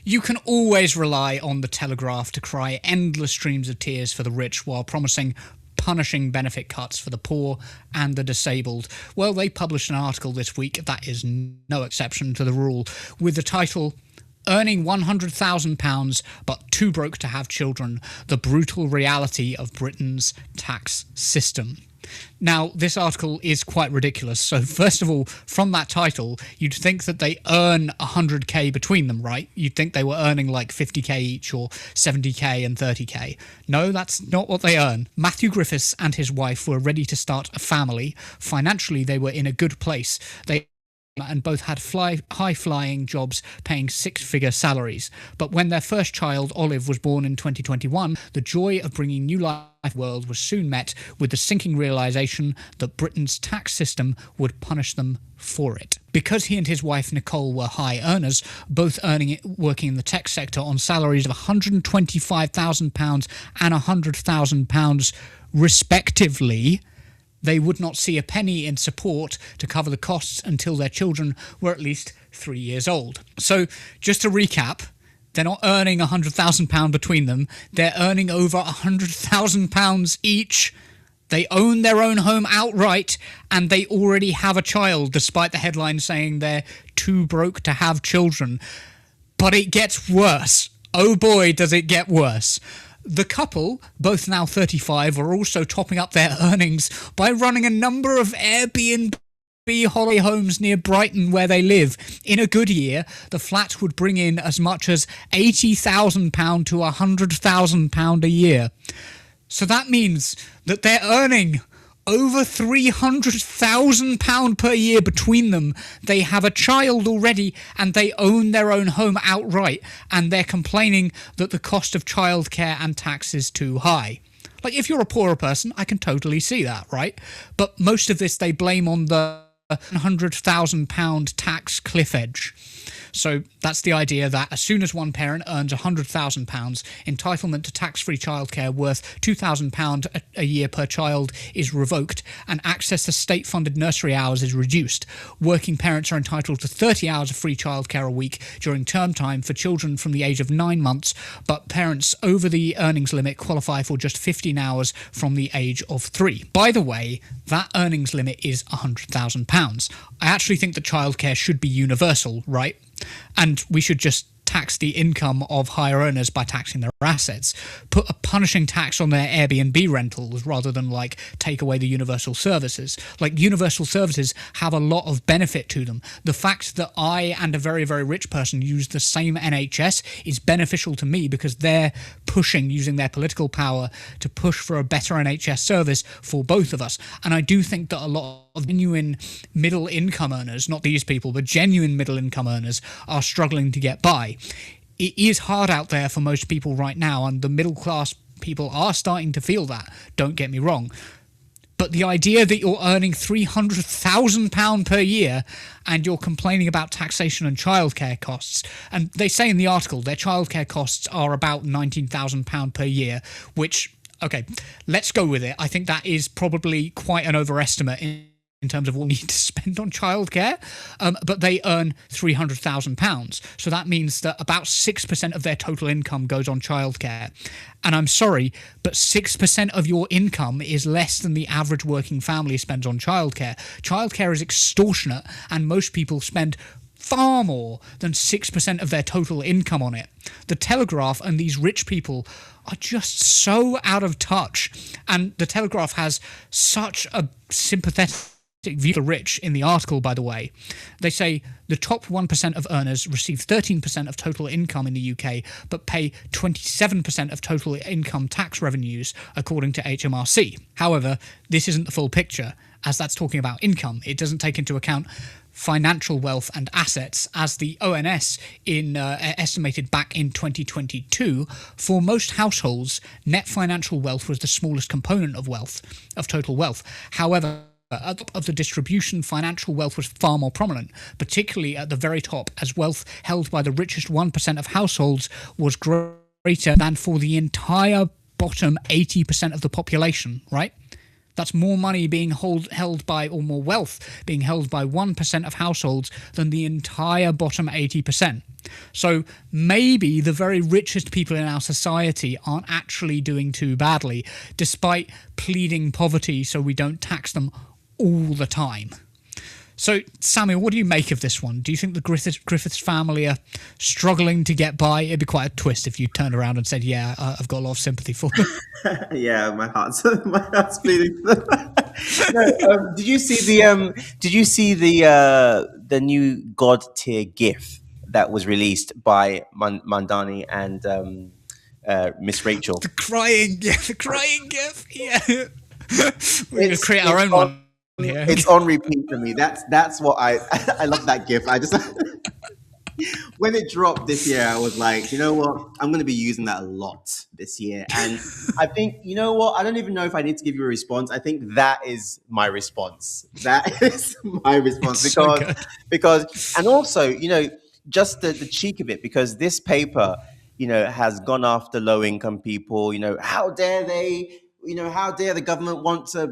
You can always rely on the Telegraph to cry endless streams of tears for the rich while promising punishing benefit cuts for the poor and the disabled. Well, they published an article this week that is no exception to the rule, with the title "Earning £100,000 but too broke to have children, the brutal reality of Britain's tax system." Now, this article is quite ridiculous. So first of all, from that title, you'd think that they earn 100k between them, right? You'd think they were earning like 50k each or 70k and 30k. No, that's not what they earn. Matthew Griffiths and his wife were ready to start a family. Financially, they were in a good place. And both had high-flying jobs paying six-figure salaries. But when their first child, Olive, was born in 2021, the joy of bringing new life to the world was soon met with the sinking realisation that Britain's tax system would punish them for it. Because he and his wife Nicole were high earners, both working in the tech sector on salaries of £125,000 and £100,000 respectively, they would not see a penny in support to cover the costs until their children were at least 3 years old. So, just to recap, they're not earning £100,000 between them, they're earning over £100,000 each. They own their own home outright, and they already have a child, despite the headline saying they're too broke to have children. But it gets worse. Oh boy, does it get worse. The couple, both now 35, are also topping up their earnings by running a number of Airbnb holiday homes near Brighton where they live. In a good year, the flat would bring in as much as £80,000 to £100,000 a year. So that means that they're earning over £300,000 per year between them. They have a child already and they own their own home outright, and they're complaining that the cost of childcare and tax is too high. Like, if you're a poorer person, I can totally see that, right? But most of this they blame on the £100,000 tax cliff edge. So that's the idea that as soon as one parent earns £100,000, entitlement to tax-free childcare worth £2,000 a year per child is revoked, and access to state-funded nursery hours is reduced. Working parents are entitled to 30 hours of free childcare a week during term time for children from the age of 9 months, but parents over the earnings limit qualify for just 15 hours from the age of 3. By the way, that earnings limit is £100,000. I actually think that childcare should be universal, right? And we should just tax the income of higher earners by taxing their assets. Put a punishing tax on their Airbnb rentals rather than, like, take away the universal services. Like, universal services have a lot of benefit to them. The fact that I and a very, very rich person use the same NHS is beneficial to me because they're using their political power to push for a better NHS service for both of us. And I do think that a lot of genuine middle income earners, not these people, but genuine middle income earners, are struggling to get by. It is hard out there for most people right now, and the middle class people are starting to feel that, don't get me wrong. But the idea that you're earning £300,000 per year and you're complaining about taxation and childcare costs, and they say in the article their childcare costs are about £19,000 per year, which, okay, let's go with it. I think that is probably quite an overestimate in terms of what we need to spend on childcare, but they earn £300,000. So that means that about 6% of their total income goes on childcare. And I'm sorry, but 6% of your income is less than the average working family spends on childcare. Childcare is extortionate, and most people spend far more than 6% of their total income on it. The Telegraph and these rich people are just so out of touch. And the Telegraph has such a sympathetic view of the rich in the article, by the way. They say the top 1% of earners receive 13% of total income in the UK, but pay 27% of total income tax revenues, according to HMRC. However, this isn't the full picture, as that's talking about income. It doesn't take into account financial wealth and assets, as the ONS estimated back in 2022. For most households, net financial wealth was the smallest component of total wealth. However, at the top of the distribution, financial wealth was far more prominent, particularly at the very top, as wealth held by the richest 1% of households was greater than for the entire bottom 80% of the population, right? That's more money being held by, or more wealth being held by 1% of households than the entire bottom 80%. So maybe the very richest people in our society aren't actually doing too badly, despite pleading poverty so we don't tax them all the time. So, Samuel, what do you make of this one? Do you think the Griffiths family are struggling to get by? It'd be quite a twist if you turned around and said, "Yeah, I've got a lot of sympathy for them." Yeah, my heart's bleeding. No, did you see the new God tier GIF that was released by Mandani and Miss Rachel? The crying gif. Yeah, we're gonna It's create our it's own on one here. it's on repeat for me. That's what I I love that GIF. I just when it dropped this year, I was like, you know what? I'm going to be using that a lot this year. And I think, you know what? I don't even know if I need to give you a response. I think that is my response. That is my response It's so good. and also, just the cheek of it, because this paper, has gone after low income people. How dare they? How dare the government want to,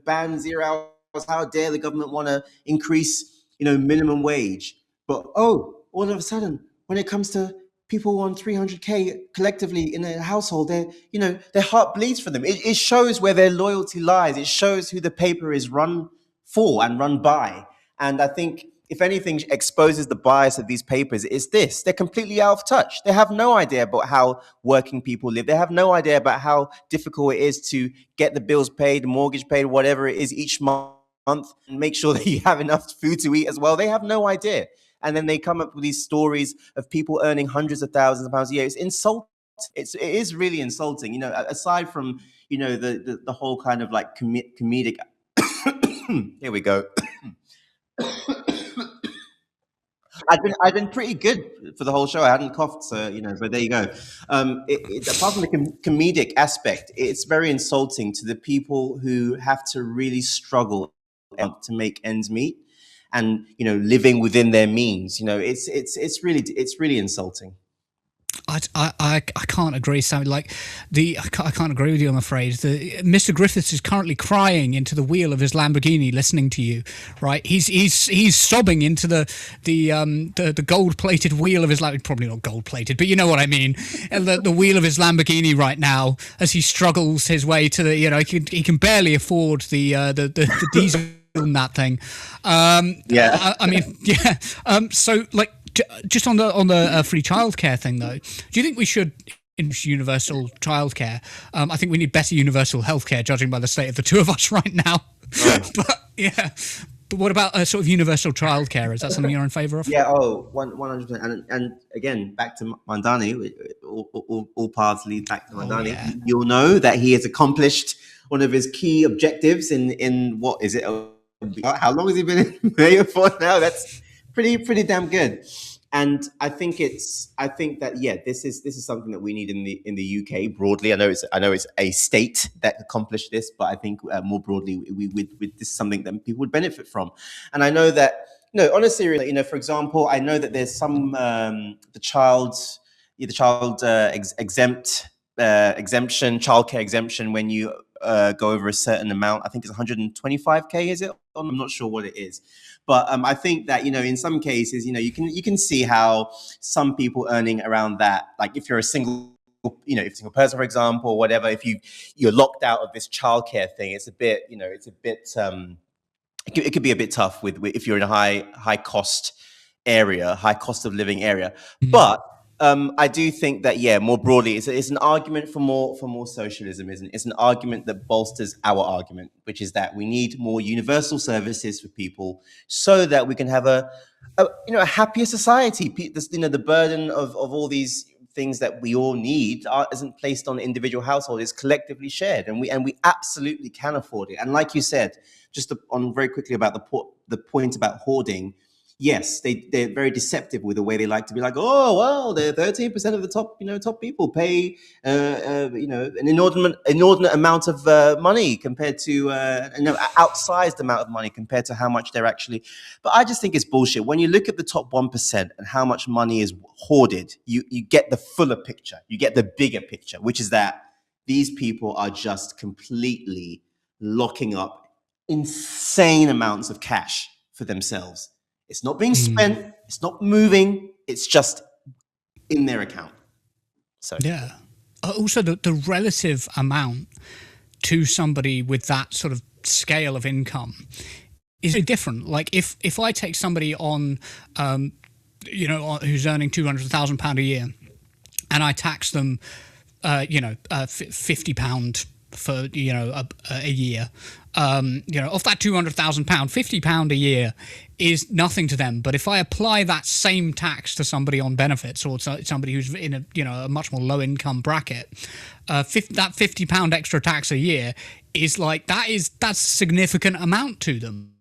ban 0 hours? How dare the government want to increase, minimum wage? But all of a sudden, when it comes to people on 300K collectively in a household, their heart bleeds for them. It shows where their loyalty lies. It shows who the paper is run for and run by. And I think if anything exposes the bias of these papers, it's this: they're completely out of touch. They have no idea about how working people live. They have no idea about how difficult it is to get the bills paid, the mortgage paid, whatever it is each month, and make sure that you have enough food to eat as well. They have no idea. And then they come up with these stories of people earning hundreds of thousands of pounds a year. It's insulting. It is really insulting. Aside from the whole kind of like comedic. Here we go. I've been pretty good for the whole show. I hadn't coughed, so But there you go. Apart from the comedic aspect, it's very insulting to the people who have to really struggle to make ends meet, and living within their means. It's really insulting. I can't agree, Sam. I can't agree with you. I'm afraid. Mr. Griffiths is currently crying into the wheel of his Lamborghini, listening to you. Right? He's sobbing into the gold plated wheel of his probably not gold plated, but you know what I mean. The wheel of his Lamborghini right now, as he struggles his way to the. He can barely afford the diesel in that thing. Yeah. I mean, yeah. So just on the free childcare thing, though, do you think we should introduce universal childcare? I think we need better universal healthcare, judging by the state of the two of us right now. Oh. But yeah, but what about sort of universal childcare? Is that something you're in favour of? Yeah. 100%. And again, back to Mandani. All paths lead back to Mandani. Yeah. You'll know that he has accomplished one of his key objectives in what is it? How long has he been in mayor for now? That's pretty damn good. And I think that this is something that we need in the UK broadly. I know it's a state that accomplished this, but I think more broadly this is something that people would benefit from. And I know that on a serious, for example, I know that there's some the child exemption, childcare exemption when you go over a certain amount. I think it's 125K, is it? I'm not sure what it is. But I think that, in some cases, you can see how some people earning around that, like if you're a single, if a single person, for example, or whatever, if you're locked out of this childcare thing, it's a bit, it could be a bit tough with if you're in a high cost area, high cost of living area. Mm-hmm. But I do think that, more broadly, it's an argument for more socialism, isn't it? It's an argument that bolsters our argument, which is that we need more universal services for people so that we can have a happier society. The burden of all these things that we all need isn't placed on individual households; it's collectively shared, and we absolutely can afford it. And like you said, just on very quickly about the point about hoarding. Yes, they're very deceptive with the way they like to be like, oh, well, they're 13% of the top people pay, an inordinate amount of money compared to, outsized amount of money compared to how much they're actually. But I just think it's bullshit. When you look at the top 1% and how much money is hoarded, you get the fuller picture. You get the bigger picture, which is that these people are just completely locking up insane amounts of cash for themselves. It's not being spent, it's not moving, it's just in their account. So Yeah. Also, the relative amount to somebody with that sort of scale of income is very different. Like if I take somebody on, who's earning £200,000 a year, and I tax them, £50 for a year, off that £200,000, £50 a year is nothing to them. But if I apply that same tax to somebody on benefits or somebody who's in a much more low income bracket, that £50 extra tax a year is like that's a significant amount to them.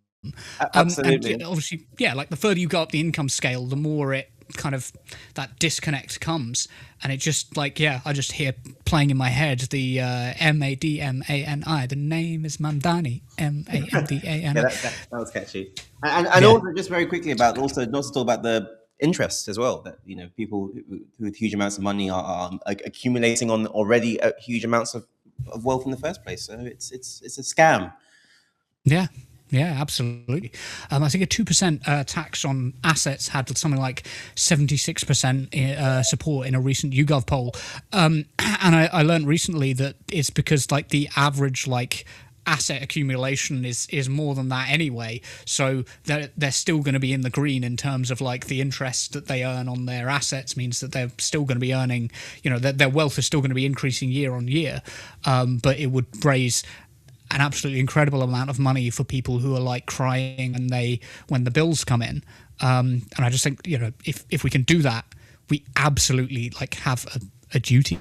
absolutely. And obviously, yeah, like the further you go up the income scale, the more it kind of that disconnect comes, and it just like I just hear playing in my head the Madmani. The name is Mamdani. Mamdani. Yeah, that was catchy. And Yeah. also, just very quickly about also not to talk about the interest as well. That people who with huge amounts of money are accumulating on already huge amounts of wealth in the first place. So it's a scam. Yeah. Yeah, absolutely. I think a 2% tax on assets had something like 76% support in a recent YouGov poll. And I learned recently that it's because like the average asset accumulation is more than that anyway. So they're still going to be in the green in terms of like the interest that they earn on their assets means that they're still going to be earning, their wealth is still going to be increasing year on year. But it would raise an absolutely incredible amount of money for people who are like crying when the bills come in. And I just think, if we can do that, we absolutely like have a duty